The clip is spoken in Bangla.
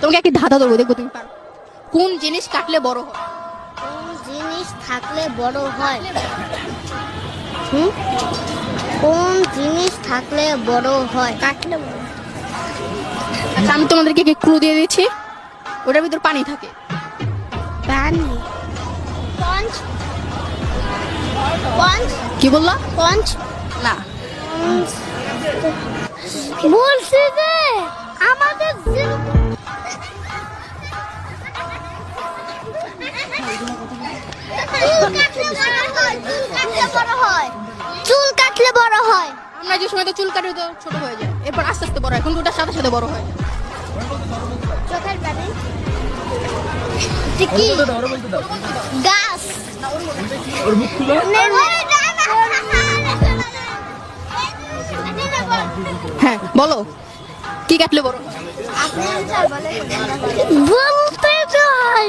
তোমাকে একটি ধাঁধা ধরবো, দেখবো তুমি পারো। কোন জিনিস কাটলে বড় হয়? কোন জিনিস থাকলে বড় হয়? কোন জিনিস থাকলে বড় হয়? কাটলে বড় হয়। আচ্ছা, আমি তোমাদেরকে একটি ক্লু দিয়ে দিচ্ছি, ওটার ভিতর পানি থাকে। পানি। পঞ্চ। পঞ্চ। কি বললা? পঞ্চ না। বলছি যে আমাদের চুল কাটলে বড় হয়। আমরা যে সময় তো চুল কাটি তো ছোট হয়ে যায়, এরপর আস্তে আস্তে বড় হয়, কিন্তু ওটার সাথে সাথে বড় হয়। চোখের পানি। কি? গাছ। হ্যাঁ বলো, কি কাটলে বড় হয়? বলতে চাই